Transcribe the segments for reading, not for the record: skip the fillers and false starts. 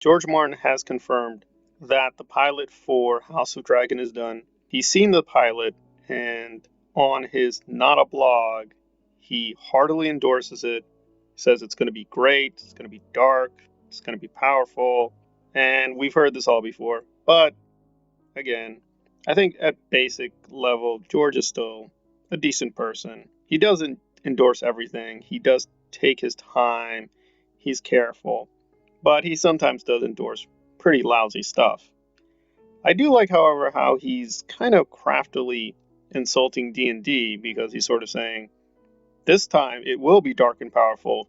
George Martin has confirmed that the pilot for House of Dragon is done. He's seen the pilot, and on his Not a Blog, he heartily endorses it. Says it's going to be great, it's going to be dark, it's going to be powerful, and we've heard this all before. But again, I think at basic level, George is still a decent person. He doesn't endorse everything. He does take his time. He's careful, but he sometimes does endorse pretty lousy stuff. I do like, however, how he's kind of craftily insulting D&D because he's sort of saying, this time it will be dark and powerful,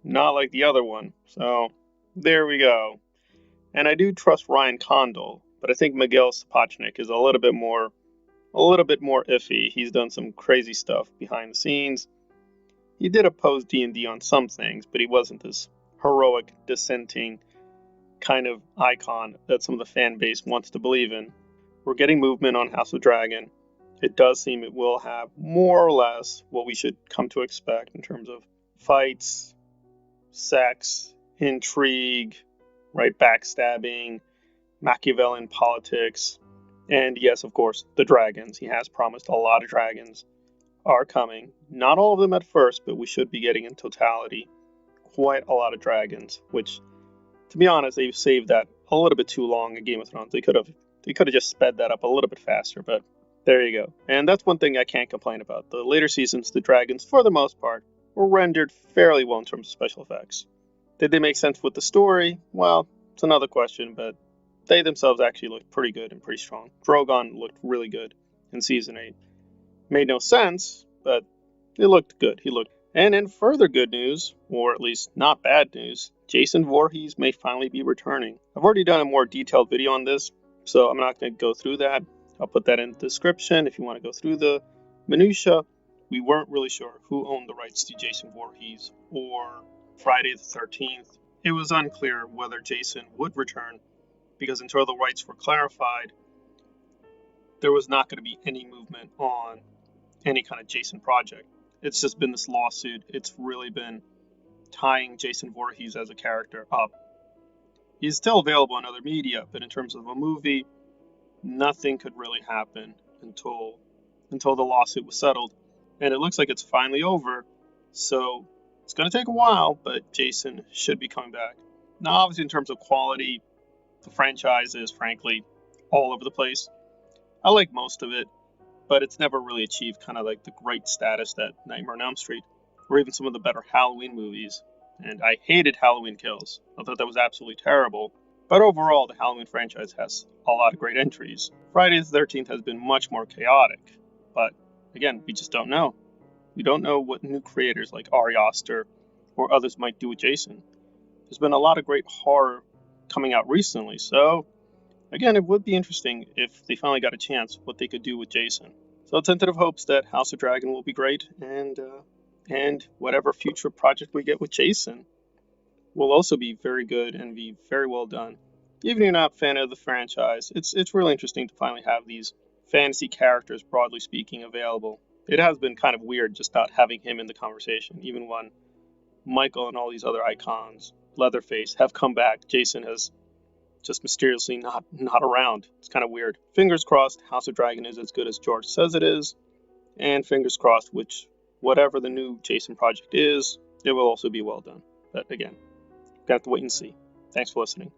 not like the other one. So there we go. And I do trust Ryan Condal, but I think Miguel Sapochnik is a little bit more iffy. He's done some crazy stuff behind the scenes. He did oppose D&D on some things, but he wasn't this heroic dissenting kind of icon that some of the fan base wants to believe in. We're getting movement on House of Dragon. It does seem it will have more or less what we should come to expect in terms of fights, sex, intrigue, right, backstabbing, Machiavellian politics, and yes, of course, the dragons. He has promised a lot of dragons are coming. Not all of them at first, but we should be getting in totality quite a lot of dragons, which, to be honest, they've saved that a little bit too long in Game of Thrones. They could have just sped that up a little bit faster, but there you go. And that's one thing I can't complain about. The later seasons, the dragons, for the most part, were rendered fairly well in terms of special effects. Did they make sense with the story? Well, it's another question, but they themselves actually looked pretty good and pretty strong. Drogon looked really good in season 8. Made no sense, but it looked good. He looked. And in further good news, or at least not bad news, Jason Voorhees may finally be returning. I've already done a more detailed video on this, so I'm not going to go through that. I'll put that in the description if you want to go through the minutia. We weren't really sure who owned the rights to Jason Voorhees or Friday the 13th. It was unclear whether Jason would return because until the rights were clarified, there was not going to be any movement on any kind of Jason project. It's just been this lawsuit. It's really been tying Jason Voorhees as a character up. He's still available in other media, but in terms of a movie, nothing could really happen until the lawsuit was settled. And it looks like it's finally over. So it's going to take a while, but Jason should be coming back. Now, obviously, in terms of quality, the franchise is frankly all over the place. I like most of it, but it's never really achieved kind of like the great status that Nightmare on Elm Street or even some of the better Halloween movies. And I hated Halloween Kills. I thought that was absolutely terrible. But overall, the Halloween franchise has a lot of great entries. Friday the 13th has been much more chaotic. But again, we just don't know. We don't know what new creators like Ari Aster or others might do with Jason. There's been a lot of great horror coming out recently, so again, it would be interesting if they finally got a chance what they could do with Jason. So tentative hopes that House of Dragon will be great, and whatever future project we get with Jason will also be very good and be very well done. Even if you're not a fan of the franchise, it's really interesting to finally have these fantasy characters, broadly speaking, available. It has been kind of weird just not having him in the conversation, even when Michael and all these other icons, Leatherface, have come back. Jason has just mysteriously not around. It's kind of weird. Fingers crossed House of Dragon is as good as George says it is, and fingers crossed whatever the new Jason project is, it will also be well done. But again, got to wait and see. Thanks for listening.